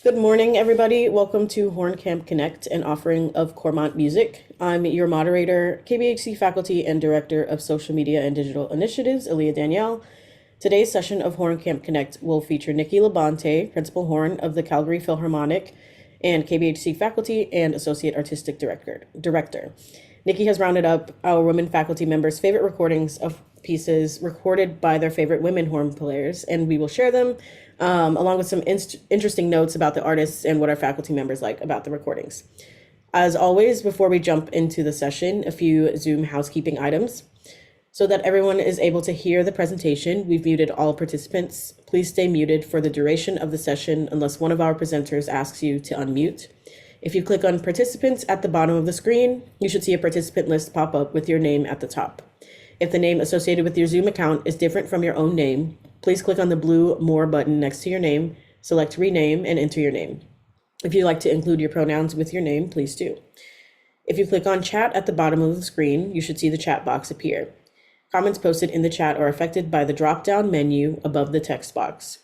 Good morning, everybody. Welcome to Horn Camp Connect, an offering of Cormont Music. I'm your moderator, KBHC Faculty and Director of Social Media and Digital Initiatives, Aaliyah Danielle. Today's session of Horn Camp Connect will feature Nikki LaBonte, Principal Horn of the Calgary Philharmonic, and KBHC Faculty and Associate Artistic Director. Nikki has rounded up our women faculty members' favorite recordings of pieces recorded by their favorite women horn players, and we will share them along with some interesting notes about the artists and what our faculty members like about the recordings. As always, before we jump into the session, a few Zoom housekeeping items. So that everyone is able to hear the presentation, we've muted all participants. Please stay muted for the duration of the session unless one of our presenters asks you to unmute. If you click on participants at the bottom of the screen, you should see a participant list pop up with your name at the top. If the name associated with your Zoom account is different from your own name, please click on the blue More button next to your name, select Rename, and enter your name. If you'd like to include your pronouns with your name, please do. If you click on Chat at the bottom of the screen, you should see the chat box appear. Comments posted in the chat are affected by the drop-down menu above the text box.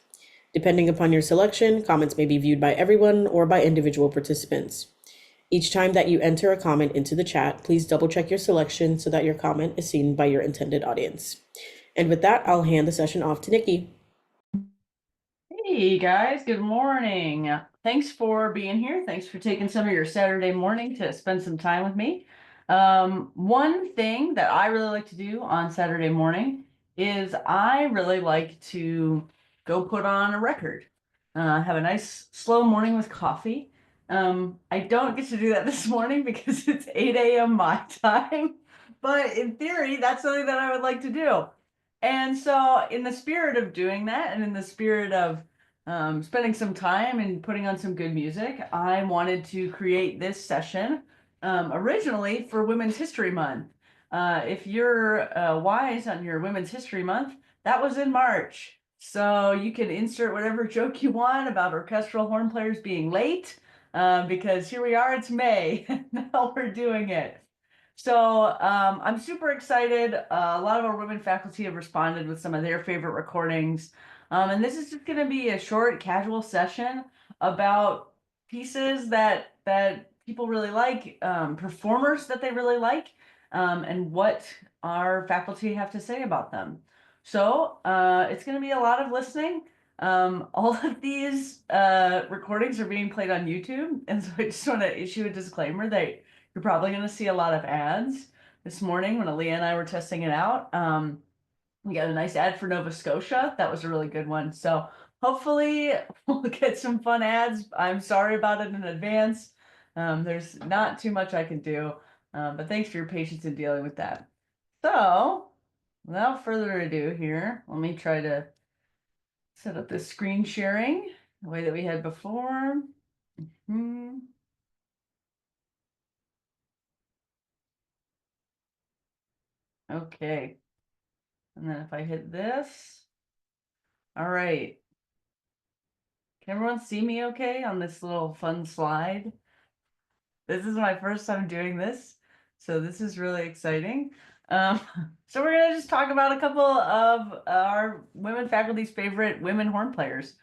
Depending upon your selection, comments may be viewed by everyone or by individual participants. Each time that you enter a comment into the chat, please double-check your selection so that your comment is seen by your intended audience. And with that, I'll hand the session off to Nikki. Hey guys, good morning. Thanks for being here. Thanks for taking some of your Saturday morning to spend some time with me. One thing that I really like to do on Saturday morning is I really like to go put on a record. Have a nice slow morning with coffee. I don't get to do that this morning because it's 8 a.m. my time, but in theory, that's something that I would like to do. And so in the spirit of doing that and in the spirit of spending some time and putting on some good music, I wanted to create this session originally for Women's History Month. If you're wise on your Women's History Month, that was in March. So you can insert whatever joke you want about orchestral horn players being late, because here we are, it's May, and now we're doing it. So I'm super excited. A lot of our women faculty have responded with some of their favorite recordings. And this is just going to be a short, casual session about pieces that people really like, performers that they really like, and what our faculty have to say about them. So it's going to be a lot of listening. All of these recordings are being played on YouTube, and so I just want to issue a disclaimer that you're probably going to see a lot of ads. This morning when Aaliyah and I were testing it out, we got a nice ad for Nova Scotia. That was a really good one. So hopefully we'll get some fun ads. I'm sorry about it in advance. There's not too much I can do, but thanks for your patience in dealing with that. So without further ado here, let me try to set up this screen sharing the way that we had before. Okay. And then if I hit this, all right. Can everyone see me okay on this little fun slide? This is my first time doing this, so this is really exciting. So we're gonna just talk about a couple of our women faculty's favorite women horn players.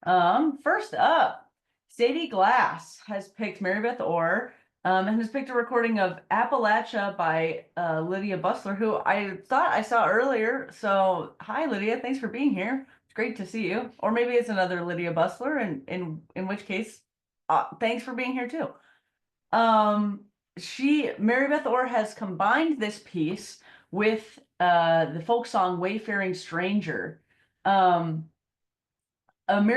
First up, Sadie Glass has picked Mary Beth Orr, and has picked a recording of Appalachia by Lydia Bustler, who I thought I saw earlier. So hi, Lydia, thanks for being here. It's great to see you. Or maybe it's another Lydia Bustler, and in which case, thanks for being here too. Mary Beth Orr has combined this piece with the folk song Wayfaring Stranger. Mary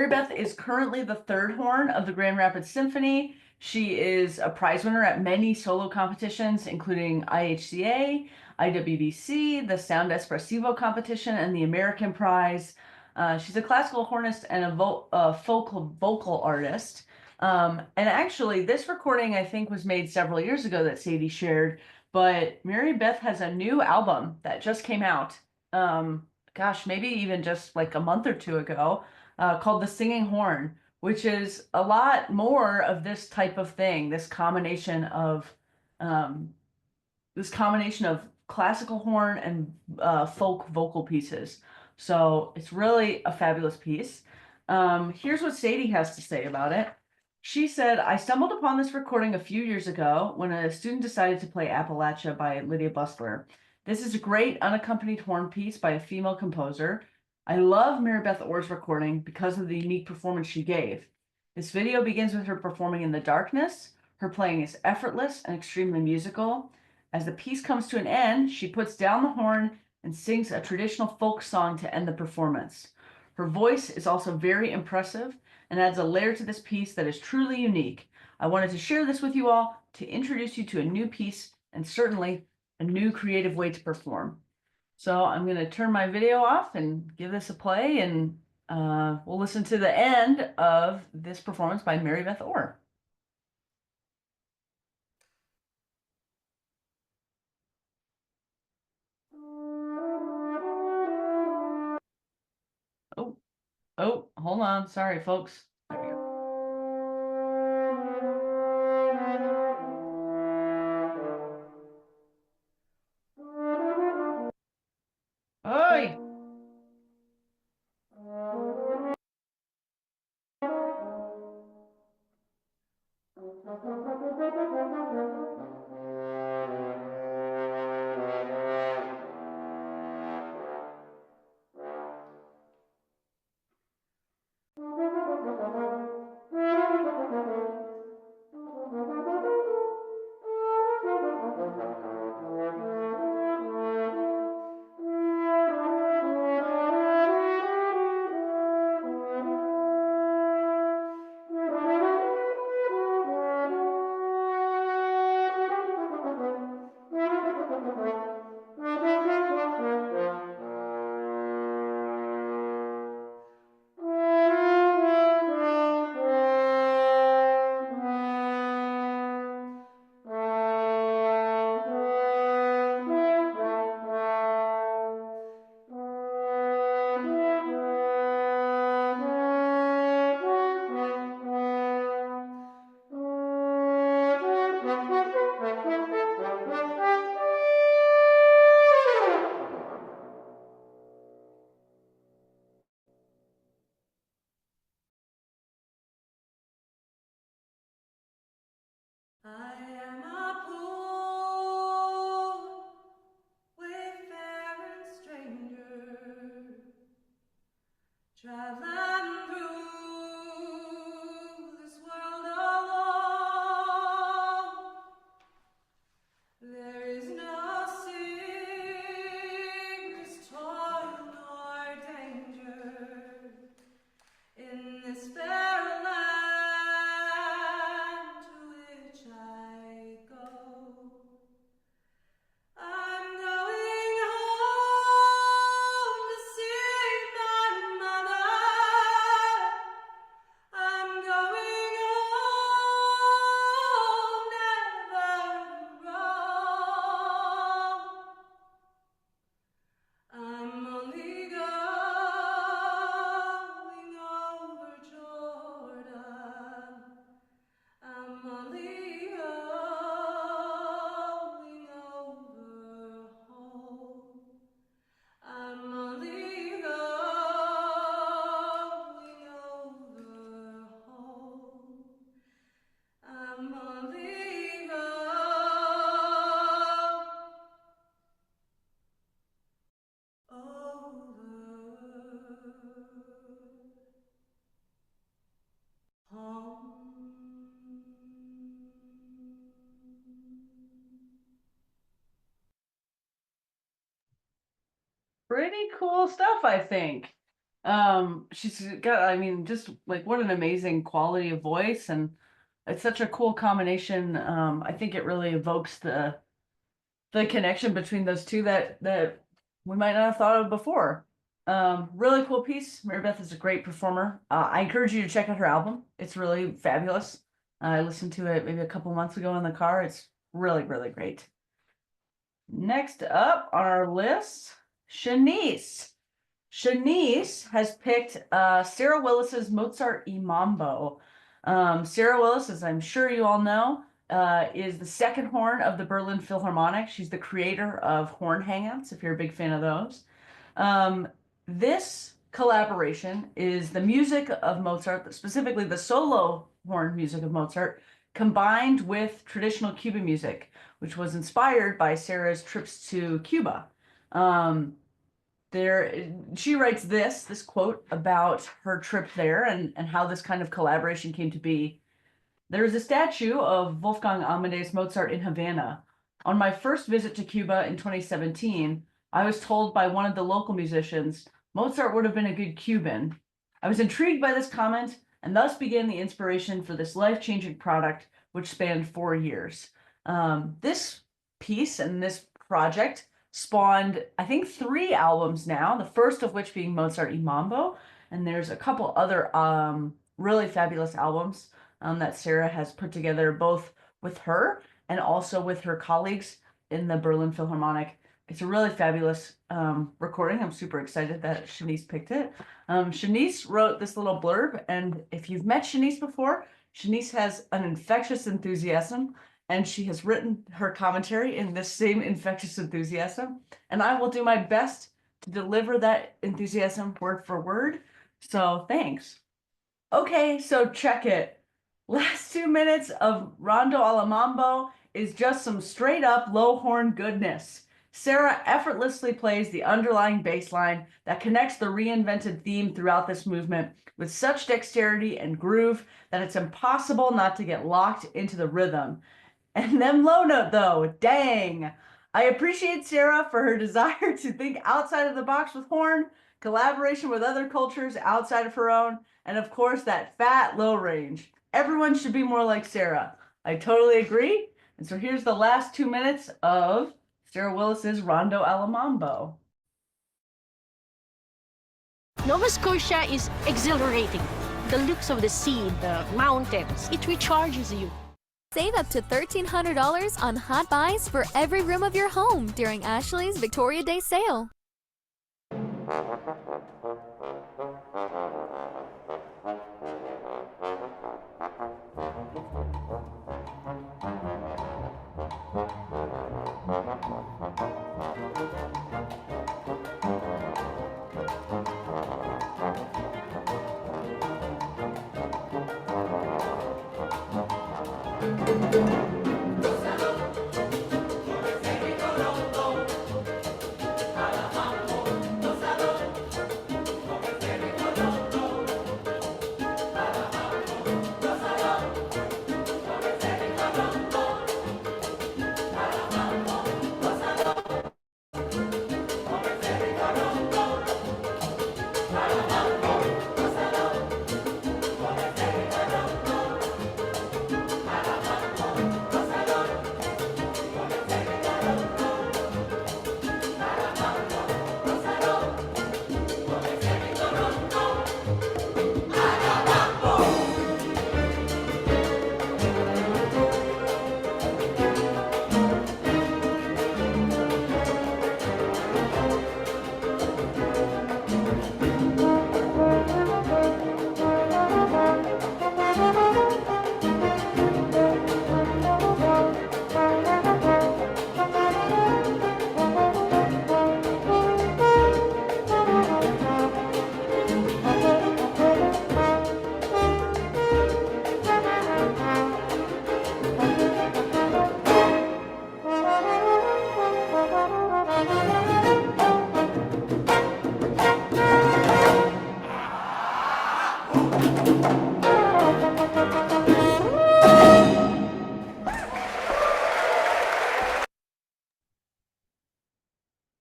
Beth is currently the third horn of the Grand Rapids Symphony. She is a prize winner at many solo competitions, including IHCA, IWBC, the Sound Espressivo competition, and the American Prize. She's a classical hornist and a folk vocal artist. And actually, this recording, I think, was made several years ago that Sadie shared, but Mary Beth has a new album that just came out. Gosh, maybe even just like a month or two ago, called The Singing Horn, which is a lot more of this type of thing, this combination of classical horn and folk vocal pieces. So it's really a fabulous piece. Here's what Sadie has to say about it. She said, I stumbled upon this recording a few years ago when a student decided to play Appalachia by Lydia Bustler. This is a great unaccompanied horn piece by a female composer. I love Mary Beth Orr's recording because of the unique performance she gave. This video begins with her performing in the darkness. Her playing is effortless and extremely musical. As the piece comes to an end, she puts down the horn and sings a traditional folk song to end the performance. Her voice is also very impressive and adds a layer to this piece that is truly unique. I wanted to share this with you all to introduce you to a new piece and certainly a new creative way to perform. So I'm going to turn my video off and give this a play, and we'll listen to the end of this performance by Mary Beth Orr. Oh, hold on. Sorry, folks. There we go. Oi! I am a poor, wayfaring stranger, traveling through this world alone. There is no sickness, toil, nor danger in this fair land to which I go. I'm going home to see my mother. I'm going home never to roam. I'm only going over Jordan. I'm only going over home. I'm only going over home. I'm only Pretty cool stuff, I think. She's got, I mean, just like what an amazing quality of voice, and it's such a cool combination. I think it really evokes the connection between those two that we might not have thought of before. Really cool piece. Mary Beth is a great performer. I encourage you to check out her album. It's really fabulous. I listened to it maybe a couple months ago in the car. It's really, really great. Next up on our list, Shanice. Shanice has picked Sarah Willis's Mozart e Mambo. Sarah Willis, as I'm sure you all know, is the second horn of the Berlin Philharmonic. She's the creator of horn hangouts, if you're a big fan of those. This collaboration is the music of Mozart, specifically the solo horn music of Mozart, combined with traditional Cuban music, which was inspired by Sarah's trips to Cuba. She writes this quote about her trip there and how this kind of collaboration came to be. There is a statue of Wolfgang Amadeus Mozart in Havana. On my first visit to Cuba in 2017, I was told by one of the local musicians, Mozart would have been a good Cuban. I was intrigued by this comment and thus began the inspiration for this life-changing product, which spanned 4 years. This piece and this project spawned, I think, 3 albums now, the first of which being Mozart y Mambo, and there's a couple other really fabulous albums that Sarah has put together, both with her and also with her colleagues in the Berlin Philharmonic. It's a really fabulous recording. I'm super excited that Shanice picked it. Shanice wrote this little blurb, and if you've met Shanice before, Shanice has an infectious enthusiasm, and she has written her commentary in this same infectious enthusiasm, and I will do my best to deliver that enthusiasm word for word. So thanks. Okay, so check it. Last 2 minutes of Rondo alla Mambo is just some straight up low horn goodness. Sarah effortlessly plays the underlying bass line that connects the reinvented theme throughout this movement with such dexterity and groove that it's impossible not to get locked into the rhythm. And then low note though, dang. I appreciate Sarah for her desire to think outside of the box with horn, collaboration with other cultures outside of her own, and of course that fat low range. Everyone should be more like Sarah. I totally agree. And so here's the last 2 minutes of Sarah Willis's Rondo alla Mambo. Nova Scotia is exhilarating. The looks of the sea, the mountains, it recharges you. Save up to $1,300 on hot buys for every room of your home during Ashley's Victoria Day sale.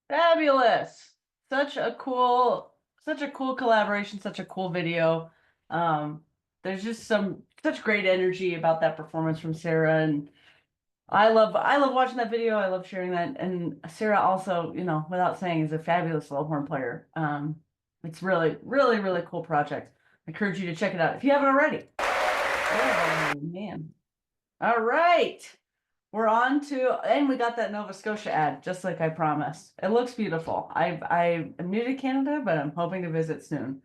Fabulous. Such a cool collaboration, such a cool video. There's just such great energy about that performance from Sarah, and I love watching that video. I love sharing that. And Sarah also, without saying, is a fabulous low horn player. It's really, really, really cool project. I encourage you to check it out if you haven't already. Oh man. All right. We're on to, and we got that Nova Scotia ad, just like I promised. It looks beautiful. I am new to Canada, but I'm hoping to visit soon.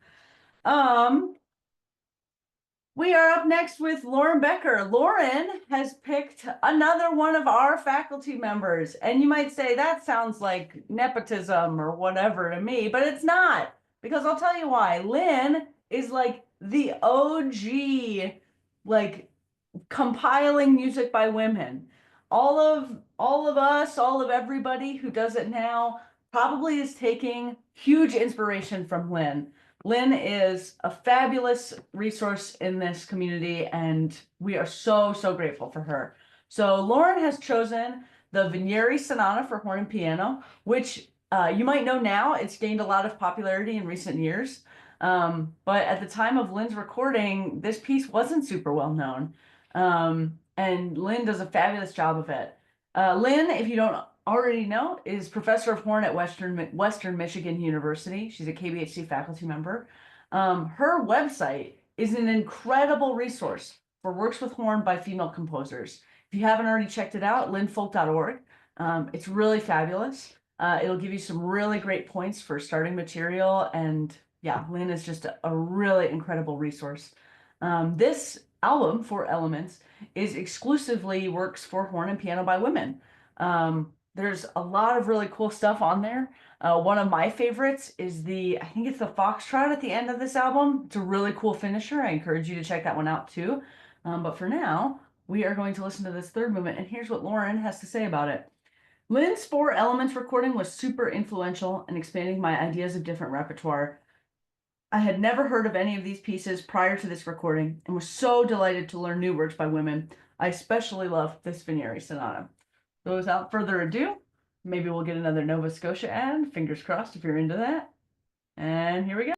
We are up next with Lauren Becker. Lauren has picked another one of our faculty members, and you might say that sounds like nepotism or whatever to me, but it's not. because I'll tell you why. Lynn is like the OG, like compiling music by women. All of us, all of everybody who does it now probably is taking huge inspiration from Lynn. Lynn is a fabulous resource in this community, and we are so, so grateful for her. So Lauren has chosen the Vigneri Sonata for horn and piano, which you might know now. It's gained a lot of popularity in recent years. But at the time of Lynn's recording, this piece wasn't super well known. And Lynn does a fabulous job of it. Lynn, if you don't already know, is professor of horn at Western Michigan University. She's a KBHC faculty member. Her website is an incredible resource for works with horn by female composers. If you haven't already checked it out, lynnfolk.org. It's really fabulous. It'll give you some really great points for starting material. And yeah, Lynn is just a really incredible resource. This album, Four Elements, is exclusively works for horn and piano by women. There's a lot of really cool stuff on there. One of my favorites is I think it's the Foxtrot at the end of this album. It's a really cool finisher. I encourage you to check that one out too. But for now, we are going to listen to this third movement, and here's what Lauren has to say about it. Lynn's Four Elements recording was super influential in expanding my ideas of different repertoire. I had never heard of any of these pieces prior to this recording and was so delighted to learn new works by women. I especially love this Vigneri Sonata. So without further ado, maybe we'll get another Nova Scotia ad. Fingers crossed if you're into that. And here we go.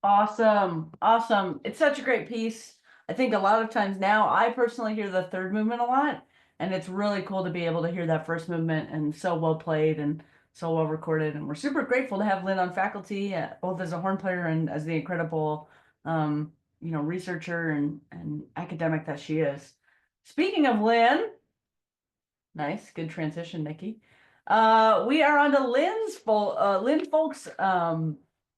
Awesome. Awesome. It's such a great piece. I think a lot of times now I personally hear the third movement a lot, and it's really cool to be able to hear that first movement and so well played and so well recorded. And we're super grateful to have Lynn on faculty, both as a horn player and as the incredible, researcher and academic that she is. Speaking of Lynn, nice, good transition, Nikki. We are on to Lynn Folk's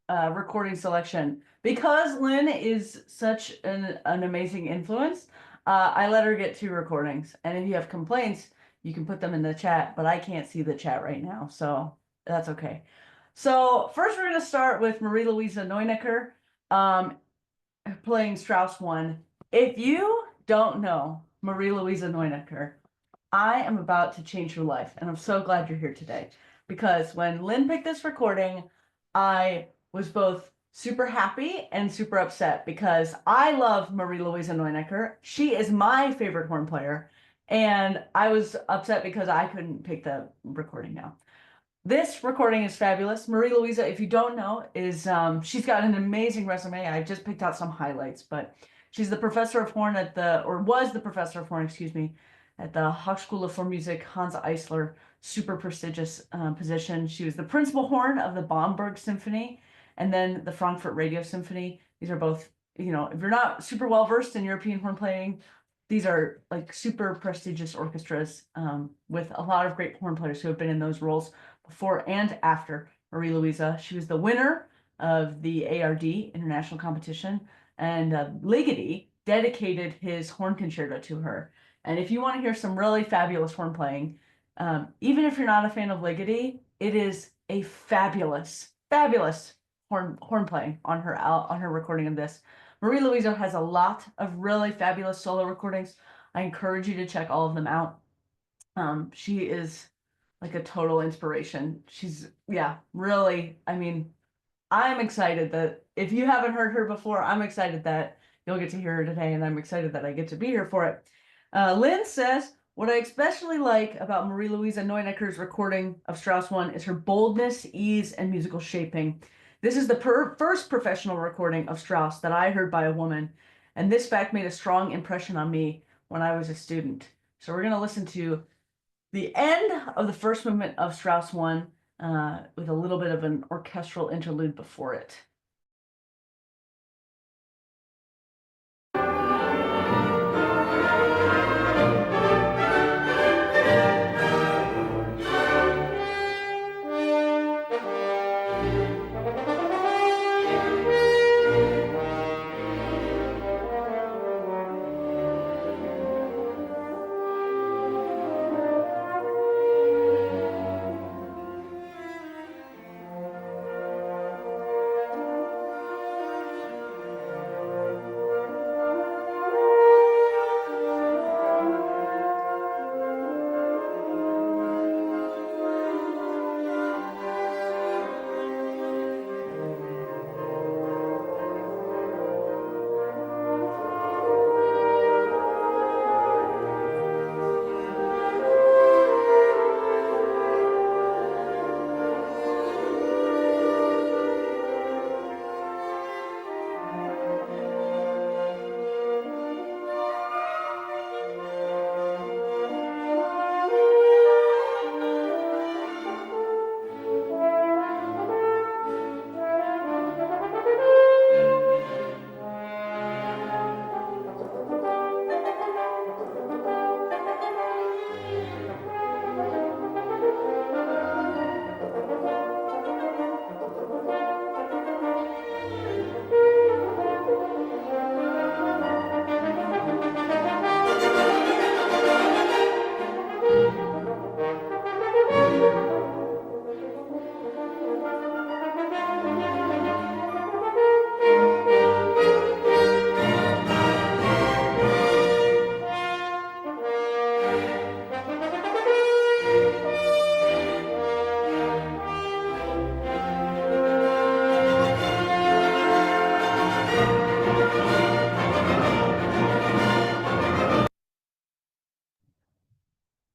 recording selection. Because Lynn is such an amazing influence, I let her get 2 recordings. And if you have complaints, you can put them in the chat, but I can't see the chat right now, so that's okay. So first we're going to start with Marie-Louise Neunecker playing Strauss 1. If you don't know Marie-Louise Neunecker, I am about to change your life, and I'm so glad you're here today. Because when Lynn picked this recording, I was both super happy and super upset because I love Marie-Louise Neunecker. She is my favorite horn player, and I was upset because I couldn't pick the recording now. This recording is fabulous. Marie-Louise, if you don't know, is she's got an amazing resume. I just picked out some highlights, but she's the professor of horn was the professor of horn, excuse me, at the Hochschule für Musik Hans Eisler, super prestigious position. She was the principal horn of the Bamberg Symphony and then the Frankfurt Radio Symphony. These are both, if you're not super well versed in European horn playing, these are like super prestigious orchestras with a lot of great horn players who have been in those roles before and after Marie-Louise. She was the winner of the ARD international competition, and Ligeti dedicated his horn concerto to her. And if you want to hear some really fabulous horn playing, even if you're not a fan of Ligeti, it is a fabulous, fabulous horn playing on her recording of this. Marie-Louise has a lot of really fabulous solo recordings. I encourage you to check all of them out. She is like a total inspiration. She's, really, I'm excited that if you haven't heard her before, I'm excited that you'll get to hear her today, and I'm excited that I get to be here for it. Lynn says, what I especially like about Marie-Louise Neunecker's recording of Strauss 1 is her boldness, ease, and musical shaping. This is the first professional recording of Strauss that I heard by a woman, and this fact made a strong impression on me when I was a student. So we're going to listen to the end of the first movement of Strauss 1 with a little bit of an orchestral interlude before it.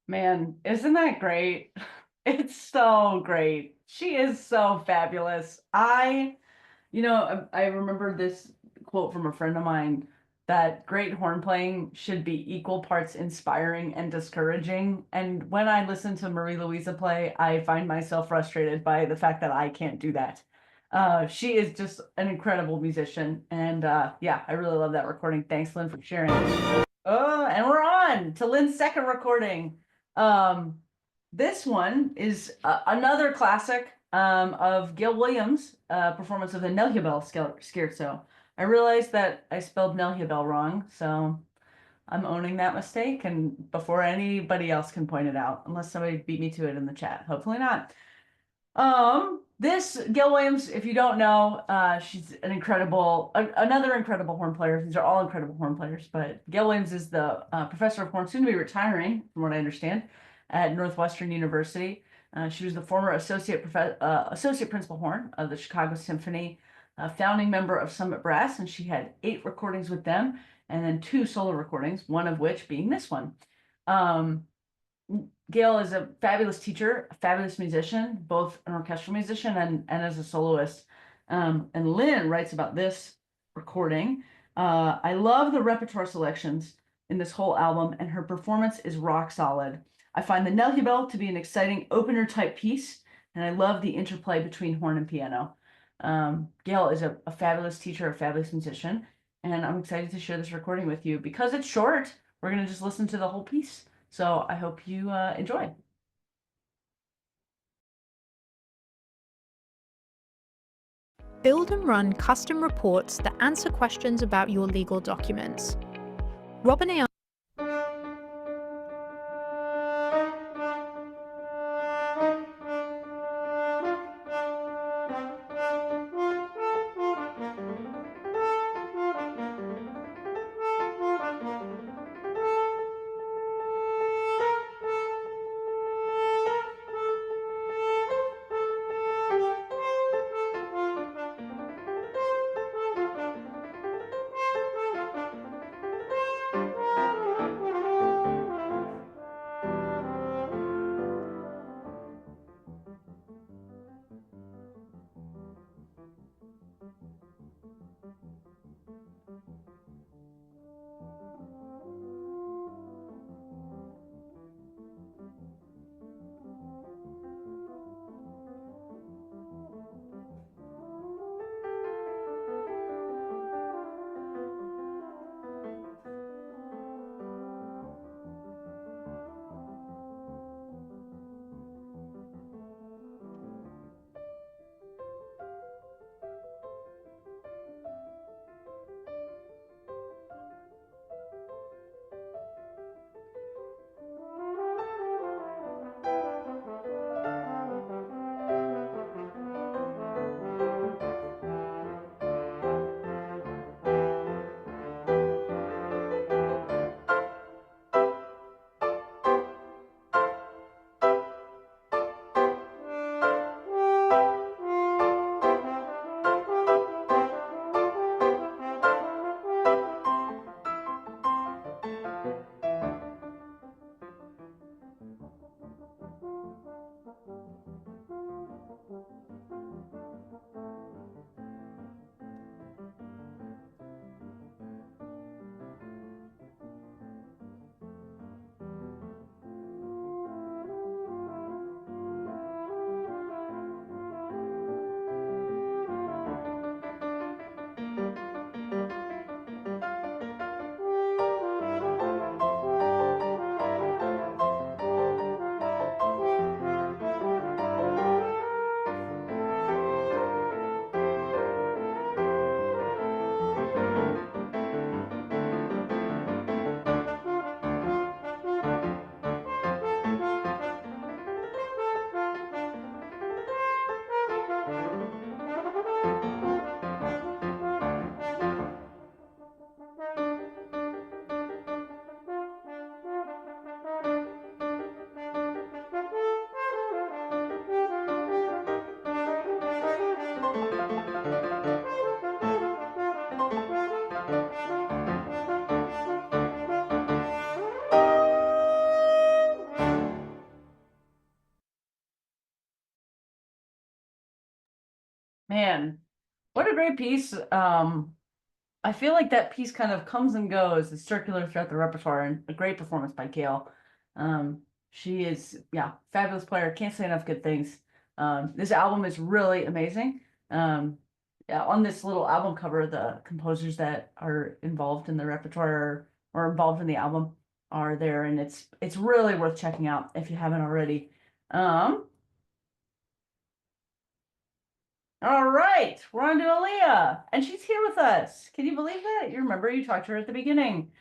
Man, isn't that great? It's so great. She is so fabulous. I You know, I remember this quote from a friend of mine that great horn playing should be equal parts inspiring and discouraging. And when I listen to Marie Louisa play, I find myself frustrated by the fact that I can't do that. She is just an incredible musician. And yeah, I really love that recording. Thanks, Lynn, for sharing. Oh, and we're on to Lynn's second recording. This one is another classic of Gail Williams' performance of the Nelliabel Scherzo. I realized that I spelled Nelliabel wrong, so I'm owning that mistake, and before anybody else can point it out, unless somebody beat me to it in the chat. Hopefully not. This Gail Williams, if you don't know, she's an incredible, another incredible horn player. These are all incredible horn players, but Gail Williams is the professor of horn, soon to be retiring, from what I understand, at Northwestern University. She was the former associate principal horn of the Chicago Symphony, founding member of Summit Brass, and she had 8 recordings with them, and then 2 solo recordings, one of which being this one. Gail is a fabulous teacher, a fabulous musician, both an orchestral musician and as a soloist. And Lynn writes about this recording. I love the repertoire selections in this whole album, and her performance is rock solid. I find the Nelliabel to be an exciting opener type piece, and I love the interplay between horn and piano. Gail is a fabulous teacher, a fabulous musician, and I'm excited to share this recording with you. Because it's short, we're going to just listen to the whole piece. So I hope you enjoy. Build and run custom reports that answer questions about your legal documents. Robin A. Man, What a great piece. I feel like that piece kind of comes and goes. It's circular throughout the repertoire, and a great performance by Gail. She is, yeah, fabulous player. Can't say enough good things. This album is really amazing. Yeah, on this little album cover, the composers that are involved in the repertoire or involved in the album are there, and it's really worth checking out if you haven't already. All right, we're on to Aaliyah, and she's here with us. Can you believe that? You remember you talked to her at the beginning.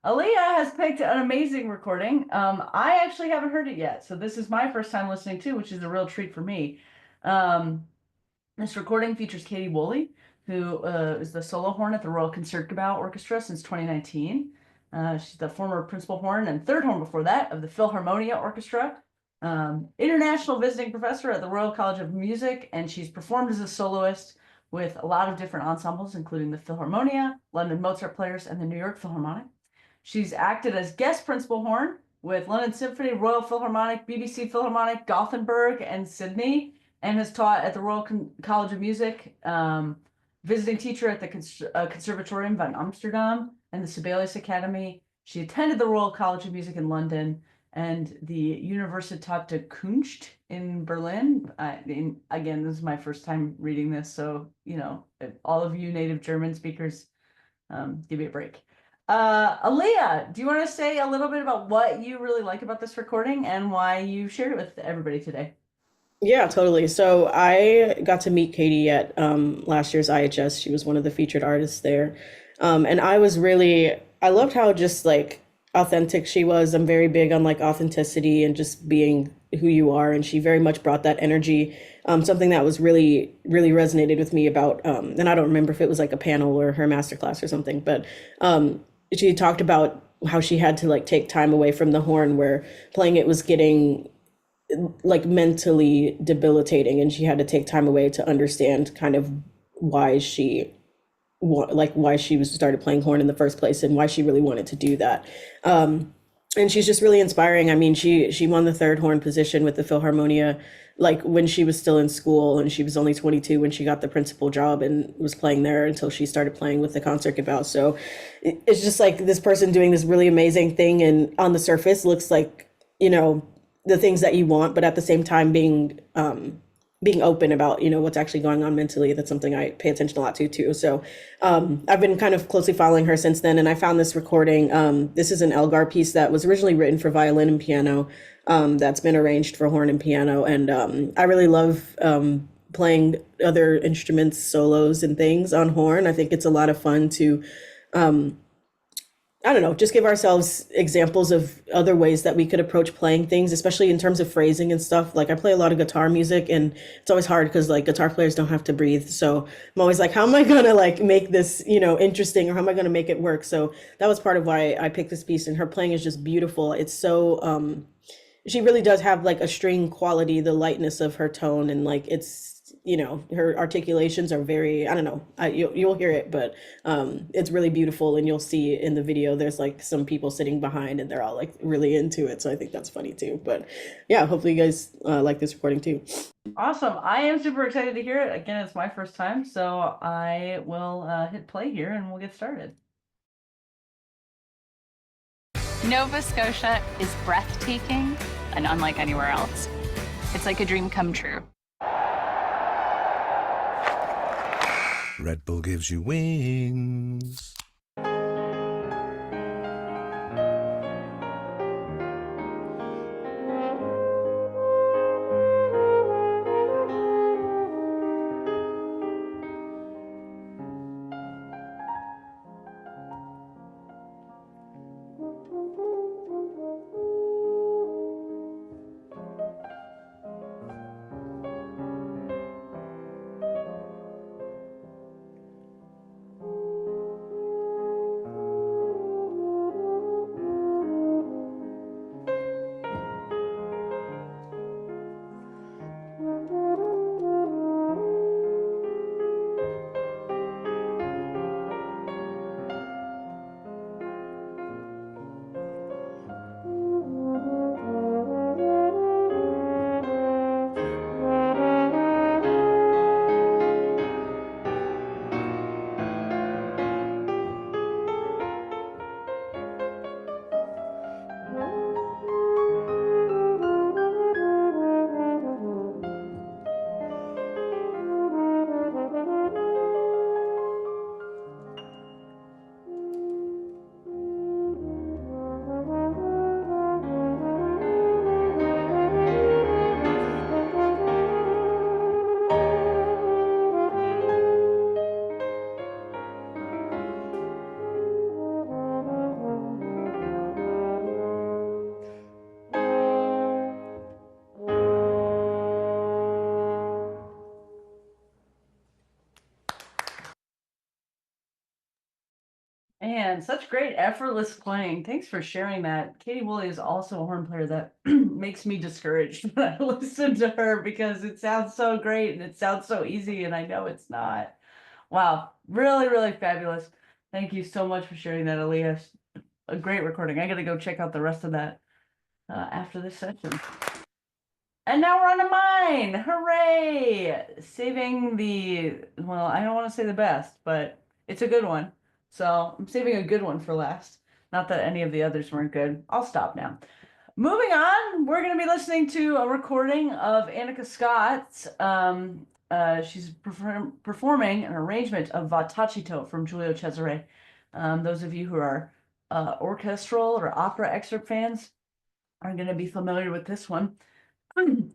Aaliyah has picked an amazing recording. I actually haven't heard it yet, so this is my first time listening too, which is a real treat for me. This recording features Katie Woolley, who is the solo horn at the Royal Concertgebouw Orchestra since 2019. She's the former principal horn and third horn before that of the Philharmonia Orchestra. International visiting professor at the Royal College of Music, and she's performed as a soloist with a lot of different ensembles, including the Philharmonia, London Mozart Players, and the New York Philharmonic. She's acted as guest principal horn with London Symphony, Royal Philharmonic, BBC Philharmonic, Gothenburg, and Sydney, and has taught at the Royal College of Music, visiting teacher at the Conservatorium van Amsterdam and the Sibelius Academy. She attended the Royal College of Music in London and the Universität der Kunst in Berlin. Again, this is my first time reading this, so, you know, all of you native German speakers, give me a break. Aaliyah, do you want to say a little bit about what you really like about this recording and why you shared it with everybody today? Yeah, totally. So I got to meet Katie at last year's IHS. She was one of the featured artists there. And I loved how just like authentic she was. I'm very big on like authenticity and just being who you are. And she very much brought that energy. Something that was really, really resonated with me about, and I don't remember if it was like a panel or her masterclass or something, but she talked about how she had to like take time away from the horn where playing it was getting like mentally debilitating, and she had to take time away to understand kind of why she why she was started playing horn in the first place and why she really wanted to do that. And she's just really inspiring. I mean, she won the third horn position with the Philharmonia like when she was still in school, and she was only 22 when she got the principal job and was playing there until she started playing with the Concertgebouw. So it's just like this person doing this really amazing thing, and on the surface looks like, you know, the things that you want, but at the same time being open about, you know, what's actually going on mentally. That's something I pay attention a lot to too. So I've been kind of closely following her since then, and I found this recording. This is an Elgar piece that was originally written for violin and piano, that's been arranged for horn and piano, and I really love playing other instruments, solos and things on horn. I think it's a lot of fun to I don't know, just give ourselves examples of other ways that we could approach playing things, especially in terms of phrasing and stuff. Like I play a lot of guitar music, and it's always hard because like guitar players don't have to breathe. So I'm always like, how am I gonna like make this, you know, interesting, or how am I gonna make it work? So that was part of why I picked this piece, and her playing is just beautiful. It's so she really does have like a string quality, the lightness of her tone, and like it's, you know, her articulations are very, I don't know, you'll hear it, but it's really beautiful, and you'll see in the video there's like some people sitting behind and they're all like really into it, so I think that's funny too. But yeah, hopefully you guys like this recording too. Awesome. I am super excited to hear it. Again, it's my first time, so I will hit play here and we'll get started. Nova Scotia is breathtaking and unlike anywhere else. It's like a dream come true. Red Bull gives you wings. And such great effortless playing. Thanks for sharing that. Katie Woolley is also a horn player that makes me discouraged when I listen to her because it sounds so great and it sounds so easy, and I know it's not. Wow, really, really fabulous. Thank you so much for sharing that, Aaliyah. A great recording. I gotta go check out the rest of that after this session. And now we're on to mine. Hooray! Saving the, well, I don't want to say the best, but it's a good one. So I'm saving a good one for last. Not that any of the others weren't good. I'll stop now. Moving on, we're going to be listening to a recording of Annika Scott's. She's performing an arrangement of Va Tacito from Giulio Cesare. Those of you who are orchestral or opera excerpt fans are going to be familiar with this one.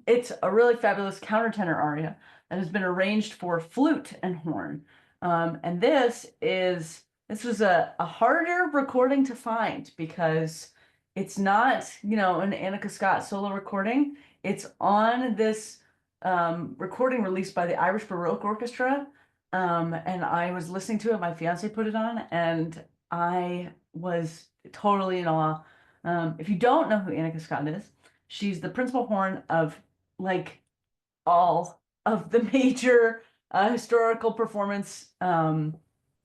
It's a really fabulous countertenor aria that has been arranged for flute and horn. And this was a harder recording to find because it's not, you know, an Annika Scott solo recording. It's on this recording released by the Irish Baroque Orchestra. And I was listening to it, my fiance put it on, and I was totally in awe. If you don't know who Annika Scott is, she's the principal horn of like all of the major historical performance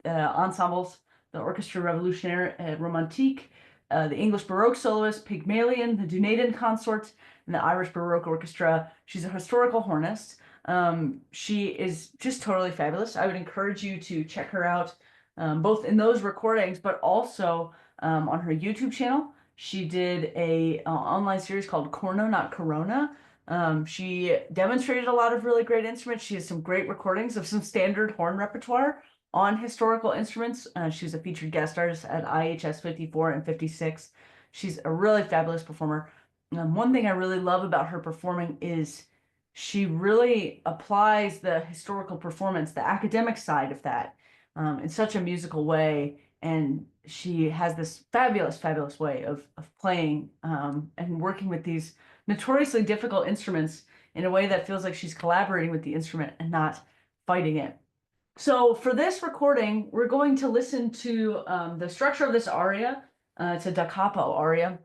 ensembles, the Orchestra Revolutionnaire Romantique, the English Baroque soloist, Pygmalion, the Dunedain Consort, and the Irish Baroque Orchestra. She's a historical hornist. She is just totally fabulous. I would encourage you to check her out, both in those recordings, but also on her YouTube channel. She did a online series called Corno Not Corona. She demonstrated a lot of really great instruments. She has some great recordings of some standard horn repertoire on historical instruments. She's a featured guest artist at IHS 54 and 56. She's a really fabulous performer. One thing I really love about her performing is she really applies the historical performance, the academic side of that, in such a musical way. And she has this fabulous, fabulous way of playing and working with these notoriously difficult instruments in a way that feels like she's collaborating with the instrument and not fighting it. So for this recording, we're going to listen to the structure of this aria. It's a da capo aria.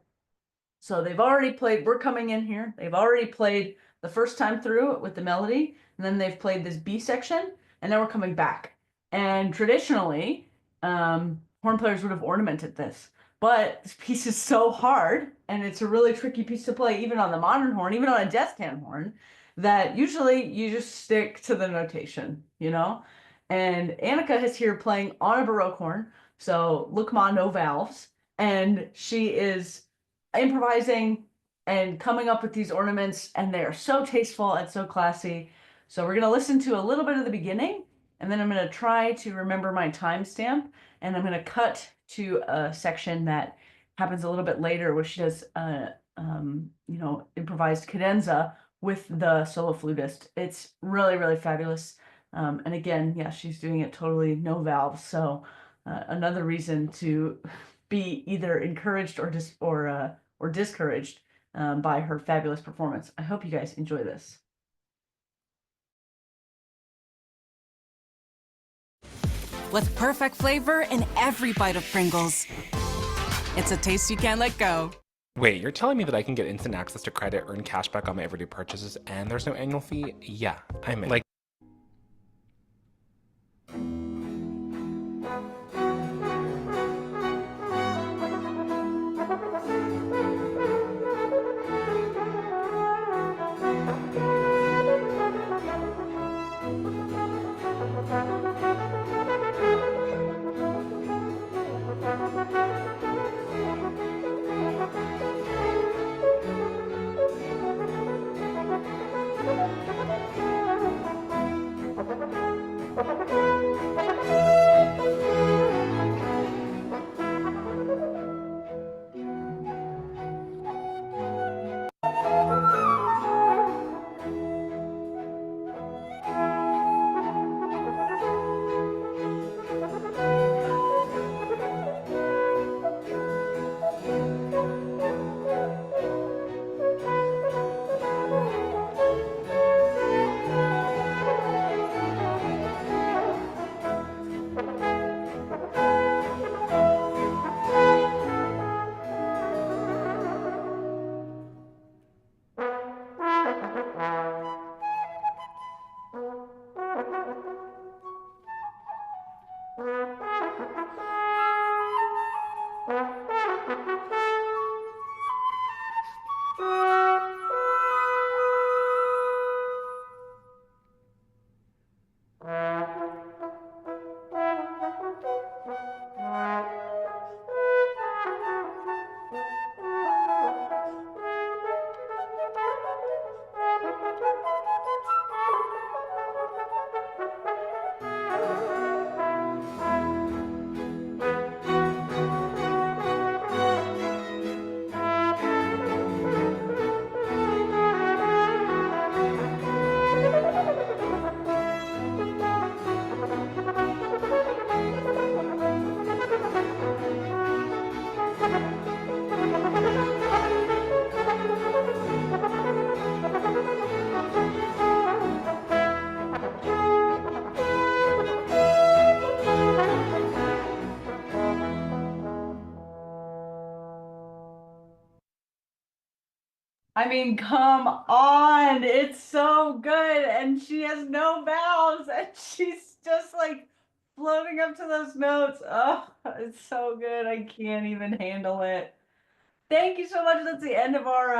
So they've already played, we're coming in here, they've already played the first time through with the melody, and then they've played this B section, and then we're coming back. And traditionally, horn players would have ornamented this, but this piece is so hard, and it's a really tricky piece to play, even on the modern horn, even on a death hand horn, that usually you just stick to the notation, you know? And Annika is here playing on a Baroque horn, so Lookma, no valves, and she is improvising and coming up with these ornaments, and they are so tasteful and so classy. So we're going to listen to a little bit of the beginning, and then I'm going to try to remember my timestamp, and I'm going to cut to a section that happens a little bit later where she does improvised cadenza with the solo flutist. It's really, really fabulous. And again, yeah, she's doing it totally no valves. So another reason to be either encouraged or discouraged by her fabulous performance. I hope you guys enjoy this. With perfect flavor in every bite of Pringles. It's a taste you can't let go. Wait, you're telling me that I can get instant access to credit, earn cash back on my everyday purchases, and there's no annual fee? Yeah, I'm in. Like, I mean, come on. It's so good. And she has no vowels and she's just like floating up to those notes. Oh, it's so good. I can't even handle it. Thank you so much. That's the end of our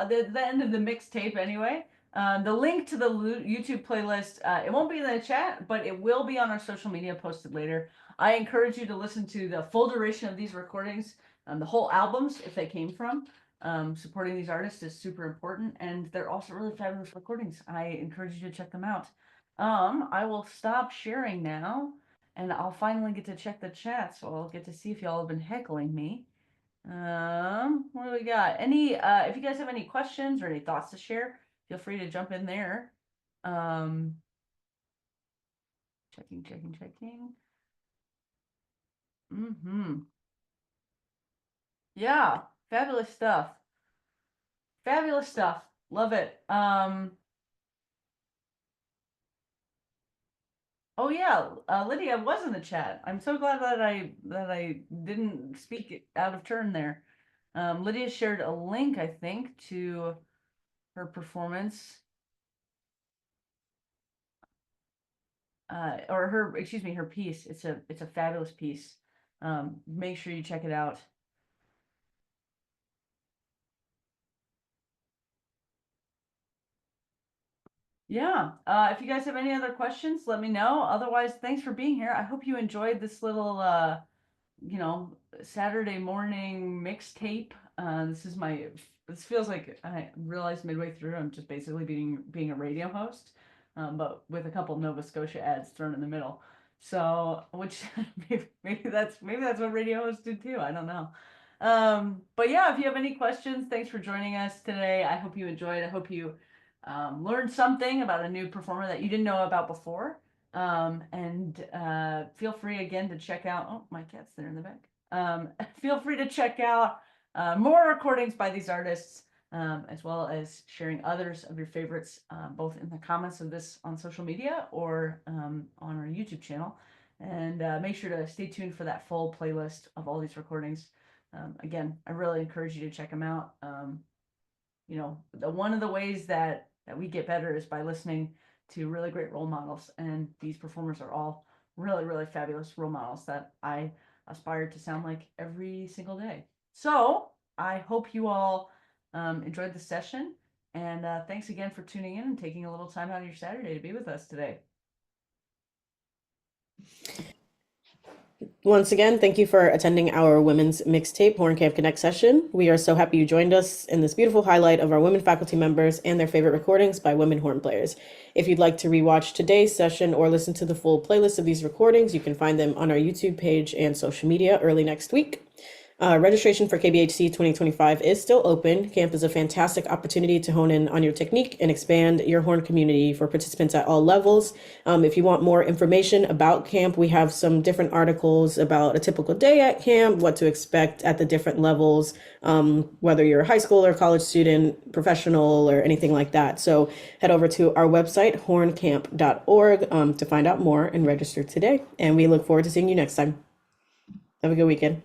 the end of the mixtape anyway. The link to the YouTube playlist, it won't be in the chat, but it will be on our social media posted later. I encourage you to listen to the full duration of these recordings, the whole albums if they came from. Supporting these artists is super important, and they're also really fabulous recordings. I encourage you to check them out. I will stop sharing now, and I'll finally get to check the chat, so I'll get to see if y'all have been heckling me. What do we got? Any if you guys have any questions or any thoughts to share, feel free to jump in there. Checking. Yeah, fabulous stuff. Love it. Oh yeah, Lydia was in the chat. I'm so glad that I didn't speak out of turn there. Lydia shared a link, I think, to her performance. Or her, excuse me, her piece. It's a fabulous piece. Make sure you check it out. Yeah. If you guys have any other questions, let me know. Otherwise, thanks for being here. I hope you enjoyed this little Saturday morning mixtape. This feels like I realized midway through I'm just basically being a radio host, but with a couple Nova Scotia ads thrown in the middle. So, which maybe that's what radio hosts do too. I don't know. But yeah, if you have any questions, thanks for joining us today. I hope you enjoyed. I hope you learned something about a new performer that you didn't know about before. And feel free again to check out, oh, my cat's there in the back. Feel free to check out more recordings by these artists, as well as sharing others of your favorites, both in the comments of this on social media or on our YouTube channel. And make sure to stay tuned for that full playlist of all these recordings. Again, I really encourage you to check them out. One of the ways that we get better is by listening to really great role models, and these performers are all really, really fabulous role models that I aspire to sound like every single day. So I hope you all enjoyed the session, and thanks again for tuning in and taking a little time out of your Saturday to be with us today. Once again, thank you for attending our Women's Mixtape Horn Camp Connect session. We are so happy you joined us in this beautiful highlight of our women faculty members and their favorite recordings by women horn players. If you'd like to rewatch today's session or listen to the full playlist of these recordings, you can find them on our YouTube page and social media early next week. Registration for KBHC 2025 is still open. Camp is a fantastic opportunity to hone in on your technique and expand your horn community for participants at all levels. If you want more information about camp, we have some different articles about a typical day at camp, what to expect at the different levels, whether you're a high school or college student, professional, or anything like that. So head over to our website, horncamp.org, to find out more and register today. And we look forward to seeing you next time. Have a good weekend.